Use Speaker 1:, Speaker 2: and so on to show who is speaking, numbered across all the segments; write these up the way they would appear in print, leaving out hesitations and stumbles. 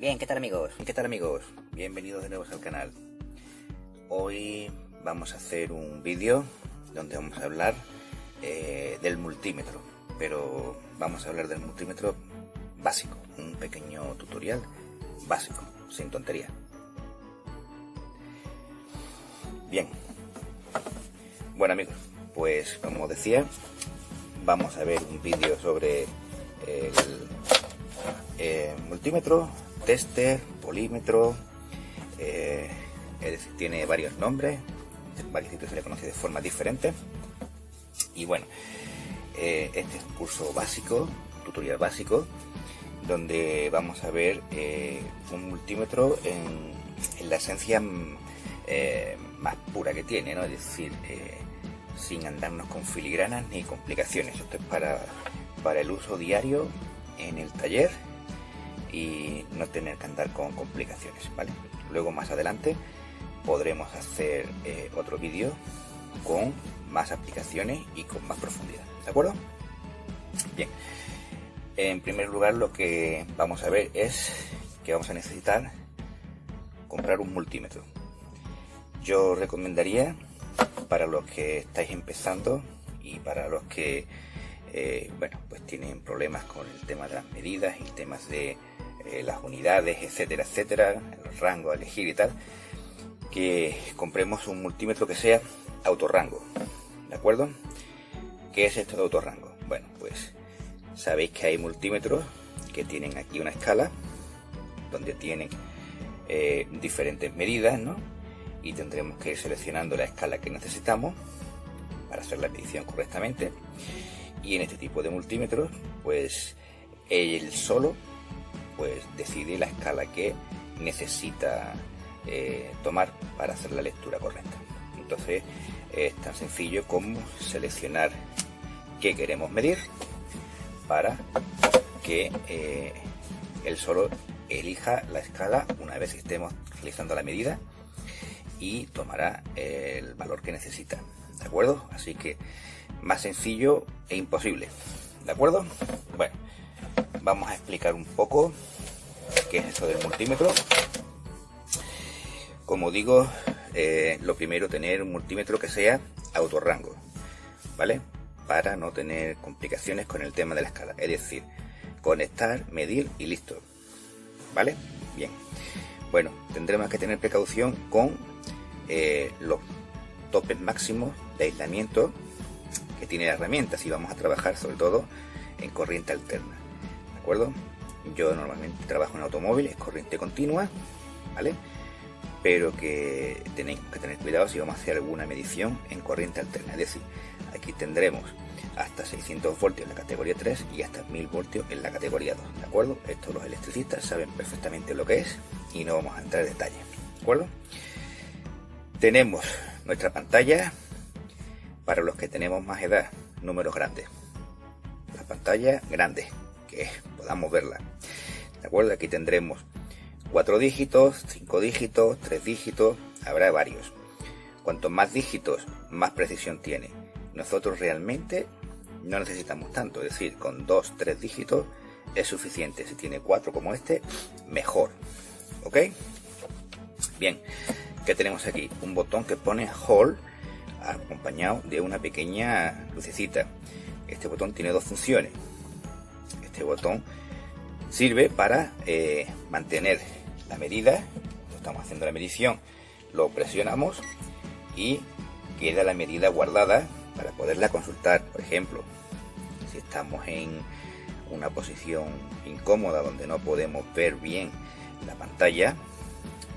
Speaker 1: Bien, ¿qué tal amigos? ¿Qué tal amigos? Bienvenidos de nuevo al canal. Hoy vamos a hacer un vídeo donde vamos a hablar del multímetro, pero vamos a hablar del multímetro básico, un pequeño tutorial básico, sin tontería. Bien, bueno amigos, pues como decía, vamos a ver un vídeo sobre el multímetro, tester, polímetro, es decir, tiene varios nombres, en varios sitios se le conoce de forma diferente. Y bueno, este es un curso básico, tutorial básico, donde vamos a ver un multímetro en la esencia más pura que tiene, ¿no? Es decir, sin andarnos con filigranas ni complicaciones. Esto es para el uso diario en el taller y no tener que andar con complicaciones, ¿vale? Luego más adelante podremos hacer otro vídeo con más aplicaciones y con más profundidad, ¿de acuerdo? Bien, en primer lugar lo que vamos a ver es que vamos a necesitar comprar un multímetro. Yo recomendaría, para los que estáis empezando y para los que bueno, pues tienen problemas con el tema de las medidas y temas de las unidades, etcétera, etcétera, el rango a elegir y tal, que compremos un multímetro que sea autorrango, ¿de acuerdo? ¿Qué es esto de autorrango? Bueno, pues sabéis que hay multímetros que tienen aquí una escala donde tienen diferentes medidas, ¿no? Y tendremos que ir seleccionando la escala que necesitamos para hacer la medición correctamente. Y en este tipo de multímetros, pues él solo pues decide la escala que necesita tomar para hacer la lectura correcta. Entonces es tan sencillo como seleccionar qué queremos medir para que él solo elija la escala una vez que estemos realizando la medida y tomará el valor que necesita, ¿de acuerdo? Así que más sencillo e imposible, ¿de acuerdo? Bueno, vamos a explicar un poco qué es esto del multímetro. Como digo, lo primero, tener un multímetro que sea autorrango, ¿vale? Para no tener complicaciones con el tema de la escala, es decir, conectar, medir y listo, ¿vale? Bien, bueno, tendremos que tener precaución con los topes máximos de aislamiento que tiene la herramienta si vamos a trabajar sobre todo en corriente alterna, ¿de acuerdo? Yo normalmente trabajo en automóviles, corriente continua, ¿vale? Pero que tenéis que tener cuidado si vamos a hacer alguna medición en corriente alterna, es decir, aquí tendremos hasta 600 voltios en la categoría 3 y hasta 1000 voltios en la categoría 2, ¿de acuerdo? Esto los electricistas saben perfectamente lo que es y no vamos a entrar en detalle, ¿de acuerdo? Tenemos nuestra pantalla. Para los que tenemos más edad, números grandes, la pantalla grande, que podamos verla, ¿de acuerdo? Aquí tendremos 4 dígitos, 5 dígitos, 3 dígitos, habrá varios. Cuanto más dígitos, más precisión tiene. Nosotros realmente no necesitamos tanto, es decir, con 2, 3 dígitos es suficiente. Si tiene 4 como este, mejor, ¿ok? Bien, ¿qué tenemos aquí? Un botón que pone Hold, acompañado de una pequeña lucecita. Este botón tiene dos funciones. Este botón sirve para mantener la medida. Cuando estamos haciendo la medición, lo presionamos y queda la medida guardada para poderla consultar. Por ejemplo, si estamos en una posición incómoda donde no podemos ver bien la pantalla,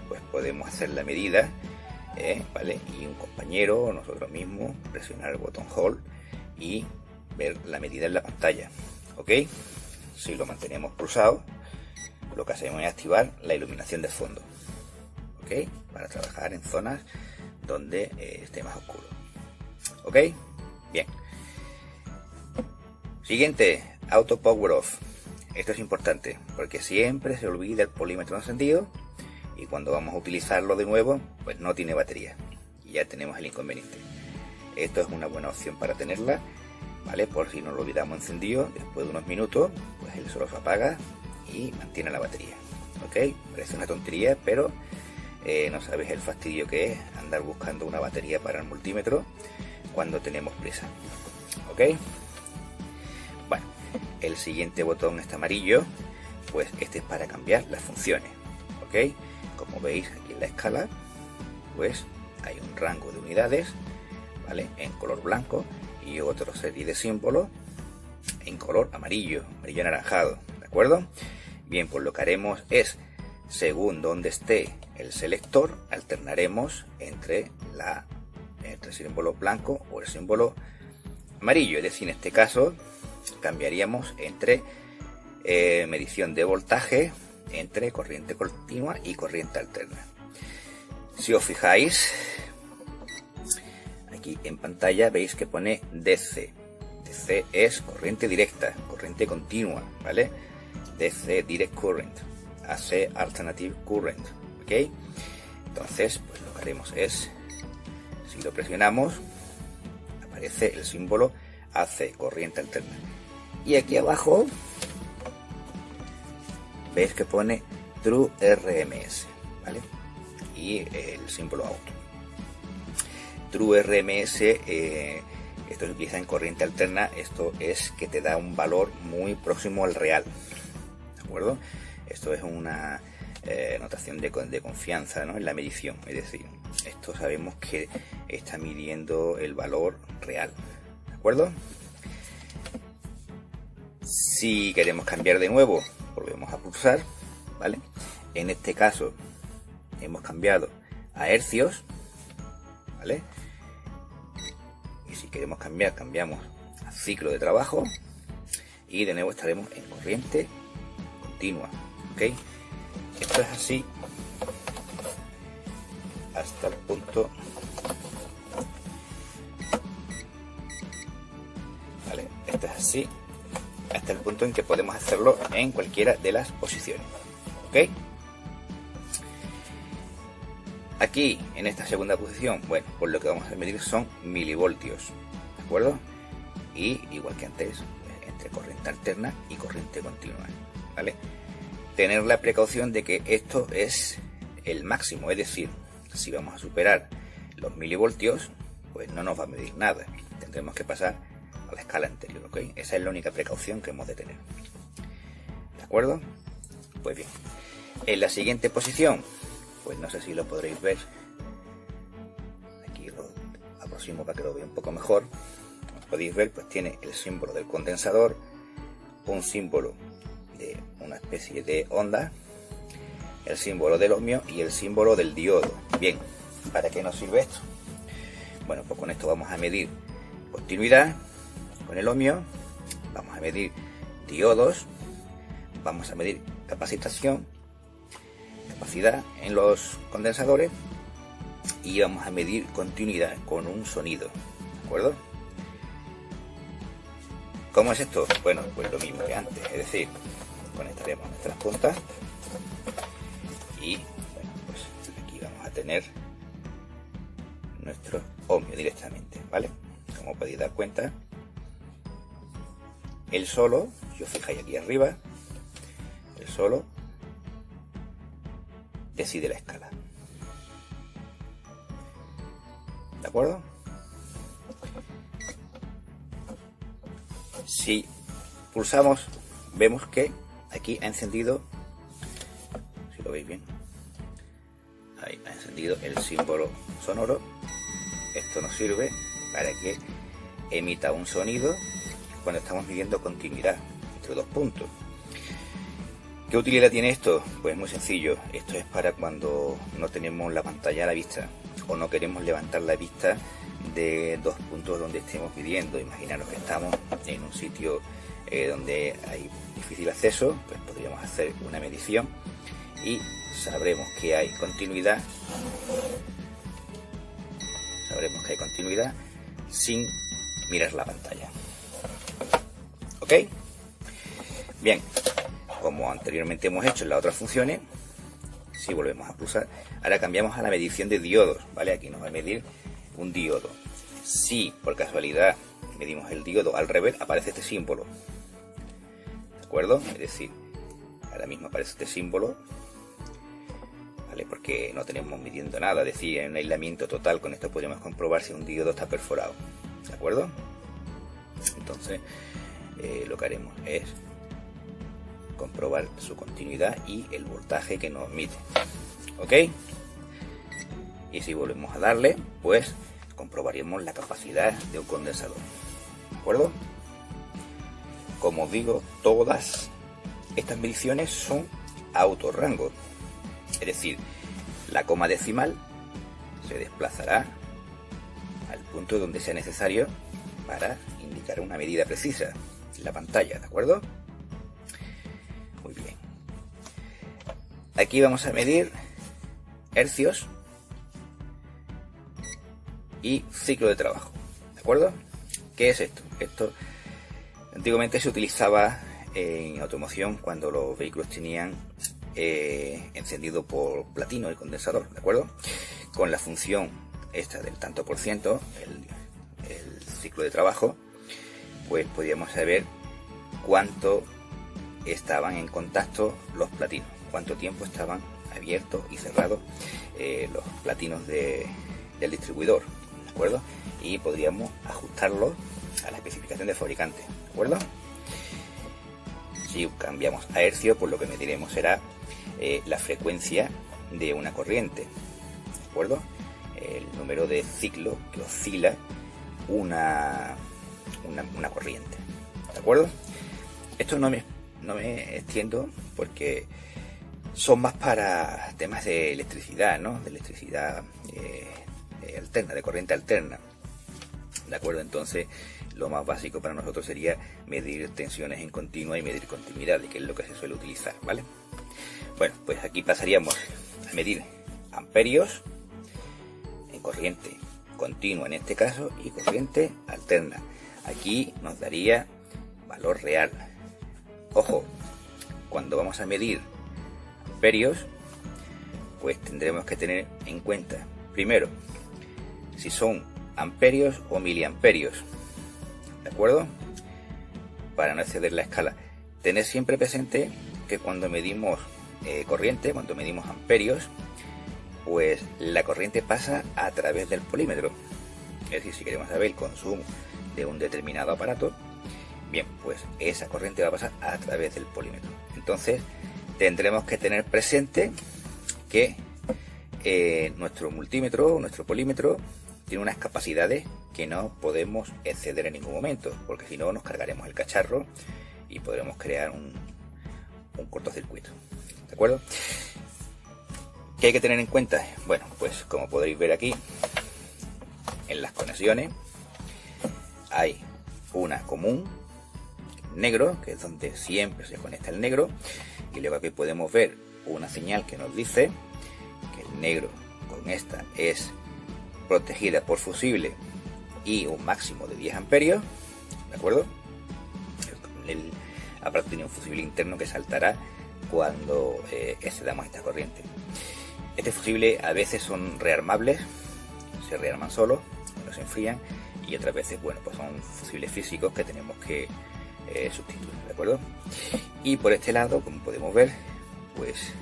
Speaker 1: pues podemos hacer la medida, ¿vale? Y un compañero o nosotros mismos presionar el botón Hold y ver la medida en la pantalla, ¿ok? Si lo mantenemos pulsado, lo que hacemos es activar la iluminación de fondo, ¿ok? Para trabajar en zonas donde esté más oscuro, ¿ok? Bien. Siguiente, Auto Power Off. Esto es importante porque siempre se olvida el polímetro encendido y cuando vamos a utilizarlo de nuevo, pues no tiene batería y ya tenemos el inconveniente. Esto es una buena opción para tenerla, ¿vale? Por si nos lo olvidamos encendido, después de unos minutos, pues él solo se apaga y mantiene la batería, ¿ok? Parece una tontería, pero no sabes el fastidio que es andar buscando una batería para el multímetro cuando tenemos prisa, ¿ok? Bueno, el siguiente botón está amarillo, pues este es para cambiar las funciones, ¿ok? Como veis aquí en la escala, pues hay un rango de unidades, ¿vale? En color blanco y otra serie de símbolos en color amarillo anaranjado, ¿de acuerdo? Bien, pues lo que haremos es, según donde esté el selector, alternaremos entre el símbolo blanco o el símbolo amarillo, es decir, en este caso cambiaríamos entre medición de voltaje entre corriente continua y corriente alterna. Si os fijáis, aquí en pantalla veis que pone DC. DC es corriente directa, corriente continua, ¿vale? DC Direct Current, AC Alternative Current, ¿ok? Entonces, pues lo que haremos es, si lo presionamos, aparece el símbolo AC, corriente alterna. Y aquí abajo, veis que pone True RMS, ¿vale? Y el símbolo auto. True RMS, esto se utiliza en corriente alterna, esto es que te da un valor muy próximo al real, ¿de acuerdo? Esto es una notación de confianza, ¿no? En la medición, es decir, esto sabemos que está midiendo el valor real, ¿de acuerdo? Si queremos cambiar de nuevo, volvemos a pulsar, ¿vale? En este caso hemos cambiado a hercios, ¿vale? Y si queremos cambiar, cambiamos a ciclo de trabajo y de nuevo estaremos en corriente continua, ¿ok? Esto es así hasta el punto, ¿vale? Esto es así hasta el punto en que podemos hacerlo en cualquiera de las posiciones, ¿ok? Aquí, en esta segunda posición, bueno, pues lo que vamos a medir son milivoltios, ¿de acuerdo? Y igual que antes, entre corriente alterna y corriente continua, ¿vale? Tener la precaución de que esto es el máximo, es decir, si vamos a superar los milivoltios, pues no nos va a medir nada, tendremos que pasar a la escala anterior, ¿ok? Esa es la única precaución que hemos de tener, ¿de acuerdo? Pues bien, en la siguiente posición, pues no sé si lo podréis ver, aquí lo aproximo para que lo veáis un poco mejor. Como podéis ver, pues tiene el símbolo del condensador, un símbolo de una especie de onda, el símbolo del ohmio y el símbolo del diodo. Bien, ¿para qué nos sirve esto? Bueno, pues con esto vamos a medir continuidad con el ohmio, vamos a medir diodos, vamos a medir capacidad en los condensadores y vamos a medir continuidad con un sonido, ¿de acuerdo? ¿Cómo es esto? Bueno, pues lo mismo que antes, es decir, conectaremos nuestras puntas y bueno, pues aquí vamos a tener nuestro ohmio directamente, ¿vale? Como podéis dar cuenta, el solo, si os fijáis aquí arriba, el solo decide la escala, ¿de acuerdo? Si pulsamos, vemos que aquí ha encendido, si lo veis bien, ahí ha encendido el símbolo sonoro. Esto nos sirve para que emita un sonido cuando estamos midiendo continuidad entre dos puntos. ¿Qué utilidad tiene esto? Pues muy sencillo, esto es para cuando no tenemos la pantalla a la vista o no queremos levantar la vista de dos puntos donde estemos midiendo. Imaginaros que estamos en un sitio donde hay difícil acceso, pues podríamos hacer una medición y sabremos que hay continuidad, sin mirar la pantalla, ¿ok? Bien, como anteriormente hemos hecho en las otras funciones, si volvemos a pulsar, ahora cambiamos a la medición de diodos, ¿vale? Aquí nos va a medir un diodo. Si por casualidad medimos el diodo al revés, aparece este símbolo, ¿de acuerdo? Es decir, ahora mismo aparece este símbolo porque no tenemos midiendo nada, es decir, en un aislamiento total. Con esto podríamos comprobar si un diodo está perforado, ¿de acuerdo? Entonces lo que haremos es comprobar su continuidad y el voltaje que nos emite, ¿ok? Y si volvemos a darle, pues comprobaríamos la capacidad de un condensador, ¿de acuerdo? Como os digo, todas estas mediciones son autorrango, es decir, la coma decimal se desplazará al punto donde sea necesario para indicar una medida precisa en la pantalla, ¿de acuerdo? Muy bien. Aquí vamos a medir hercios y ciclo de trabajo, ¿de acuerdo? ¿Qué es esto? Esto antiguamente se utilizaba en automoción cuando los vehículos tenían encendido por platino el condensador, ¿de acuerdo? Con la función esta del tanto por ciento, el ciclo de trabajo, pues podíamos saber cuánto estaban en contacto los platinos, cuánto tiempo estaban abiertos y cerrados los platinos del distribuidor, ¿de acuerdo? Y podríamos ajustarlo a la especificación del fabricante, ¿de acuerdo? Si cambiamos a hercio, pues lo que mediremos será la frecuencia de una corriente, ¿de acuerdo? El número de ciclos que oscila una corriente, ¿de acuerdo? Esto no me extiendo porque son más para temas de electricidad, ¿no? De electricidad alterna, de corriente alterna, ¿de acuerdo? Entonces lo más básico para nosotros sería medir tensiones en continua y medir continuidades, que es lo que se suele utilizar, ¿vale? Bueno, pues aquí pasaríamos a medir amperios en corriente continua en este caso y corriente alterna. Aquí nos daría valor real. Ojo, cuando vamos a medir amperios, pues tendremos que tener en cuenta primero si son amperios o miliamperios, ¿de acuerdo? Para no exceder la escala. Tener siempre presente que cuando medimos corriente, cuando medimos amperios, pues la corriente pasa a través del polímetro. Es decir, si queremos saber el consumo de un determinado aparato, bien, pues esa corriente va a pasar a través del polímetro. Entonces tendremos que tener presente que nuestro multímetro, nuestro polímetro, tiene unas capacidades que no podemos exceder en ningún momento, porque si no nos cargaremos el cacharro y podremos crear un cortocircuito, ¿de acuerdo? ¿Qué hay que tener en cuenta? Bueno, pues como podéis ver aquí, en las conexiones hay una común, negro, que es donde siempre se conecta el negro, y luego aquí podemos ver una señal que nos dice que el negro con esta es protegida por fusible y un máximo de 10 amperios, ¿de acuerdo? El aparato tiene un fusible interno que saltará cuando excedamos esta corriente. Este fusible a veces son rearmables, se rearman solos cuando se enfrían, y otras veces, bueno, pues son fusibles físicos que tenemos que sustituir, ¿de acuerdo? Y por este lado, como podemos ver, pues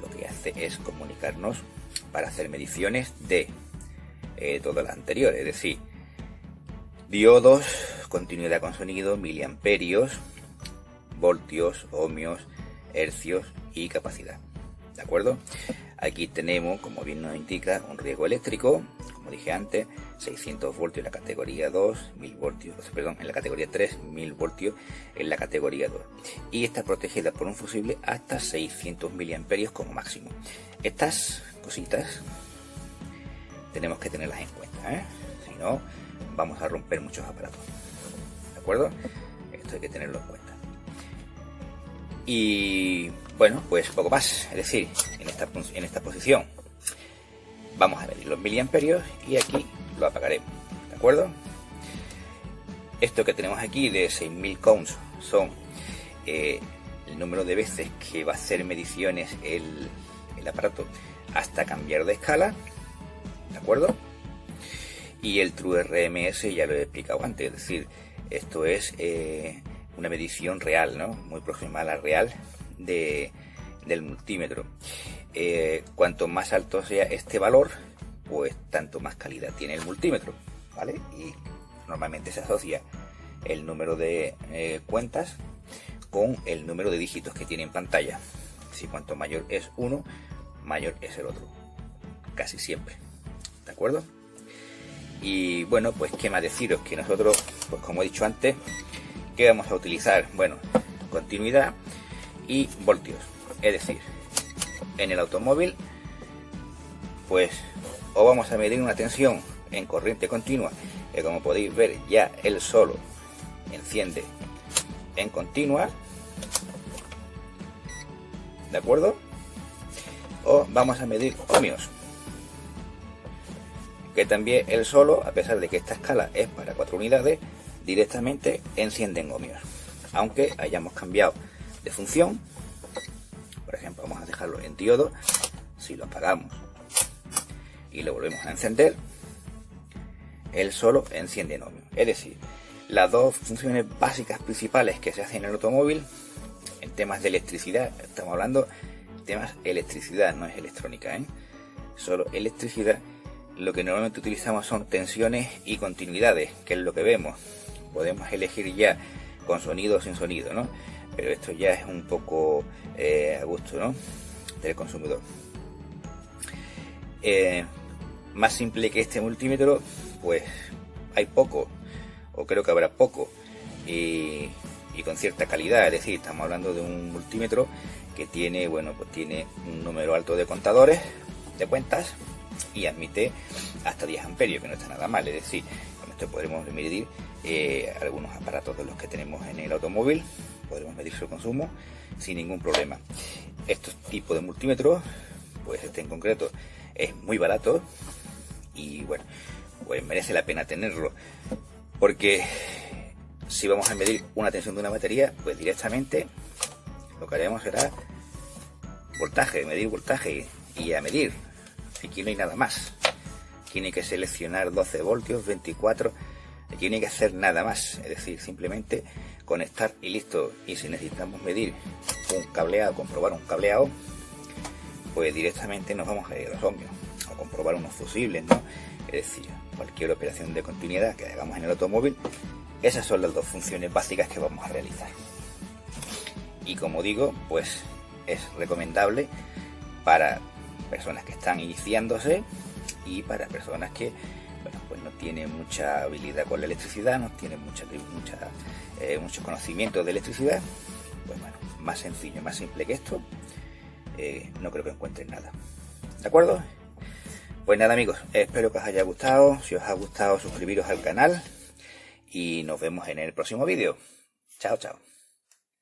Speaker 1: lo que hace es comunicarnos para hacer mediciones de todas las anteriores, es decir, diodos, continuidad con sonido, miliamperios, voltios, ohmios, hercios y capacidad, ¿de acuerdo? Aquí tenemos, como bien nos indica, un riesgo eléctrico, como dije antes, 600 voltios en la categoría 2, 1000 voltios, perdón, en la categoría 3, 1000 voltios en la categoría 2. Y está protegida por un fusible hasta 600 miliamperios como máximo. Estas cositas tenemos que tenerlas en cuenta, ¿eh? Si no, vamos a romper muchos aparatos, ¿de acuerdo? Esto hay que tenerlo en cuenta. Y bueno, pues poco más, es decir, en esta posición vamos a medir los miliamperios y aquí lo apagaremos, ¿de acuerdo? Esto que tenemos aquí de 6000 counts son el número de veces que va a hacer mediciones el aparato hasta cambiar de escala, ¿de acuerdo? Y el True RMS ya lo he explicado antes, es decir, esto es una medición real, ¿no? Muy próxima a la real de del multímetro. Cuanto más alto sea este valor, pues tanto más calidad tiene el multímetro, ¿vale? Y normalmente se asocia el número de cuentas con el número de dígitos que tiene en pantalla. Si cuanto mayor es uno, mayor es el otro, casi siempre, ¿de acuerdo? Y bueno, pues qué más deciros, que nosotros, pues como he dicho antes, ¿qué vamos a utilizar? Bueno, continuidad y voltios. Es decir, en el automóvil, pues o vamos a medir una tensión en corriente continua, que como podéis ver ya él solo enciende en continua, ¿de acuerdo? O vamos a medir ohmios, que también él solo, a pesar de que esta escala es para 4 unidades, directamente enciende en ohmios, aunque hayamos cambiado de función. Por ejemplo, vamos a dejarlo en diodo. Si lo apagamos y lo volvemos a encender, él solo enciende en ohmios. Es decir, las dos funciones básicas principales que se hacen en el automóvil en temas de electricidad, estamos hablando de temas electricidad, no es electrónica, solo electricidad. Lo que normalmente utilizamos son tensiones y continuidades, que es lo que vemos. Podemos elegir ya con sonido o sin sonido, ¿no? Pero esto ya es un poco a gusto, ¿no?, del consumidor. Más simple que este multímetro, pues hay poco, o creo que habrá poco, y con cierta calidad. Es decir, estamos hablando de un multímetro que tiene, bueno, pues tiene un número alto de contadores, de cuentas, y admite hasta 10 amperios, que no está nada mal. Es decir, con esto podremos medir algunos aparatos de los que tenemos en el automóvil, podremos medir su consumo sin ningún problema. Estos tipos de multímetros, pues este en concreto es muy barato y bueno, pues merece la pena tenerlo, porque si vamos a medir una tensión de una batería, pues directamente lo que haremos será voltaje, medir voltaje y a medir. Aquí no hay nada más. Aquí no hay que seleccionar 12 voltios, 24, aquí no hay que hacer nada más. Es decir, simplemente conectar y listo. Y si necesitamos medir un cableado, comprobar un cableado, pues directamente nos vamos a ir a los ohmios, o comprobar unos fusibles, ¿no? Es decir, cualquier operación de continuidad que hagamos en el automóvil, esas son las dos funciones básicas que vamos a realizar. Y como digo, pues es recomendable para personas que están iniciándose y para personas que, bueno, pues no tienen mucha habilidad con la electricidad, no tienen mucho conocimiento de electricidad. Pues bueno, más sencillo, más simple que esto, no creo que encuentren nada. ¿De acuerdo? Pues nada, amigos, espero que os haya gustado. Si os ha gustado, suscribiros al canal y nos vemos en el próximo vídeo. Chao, chao.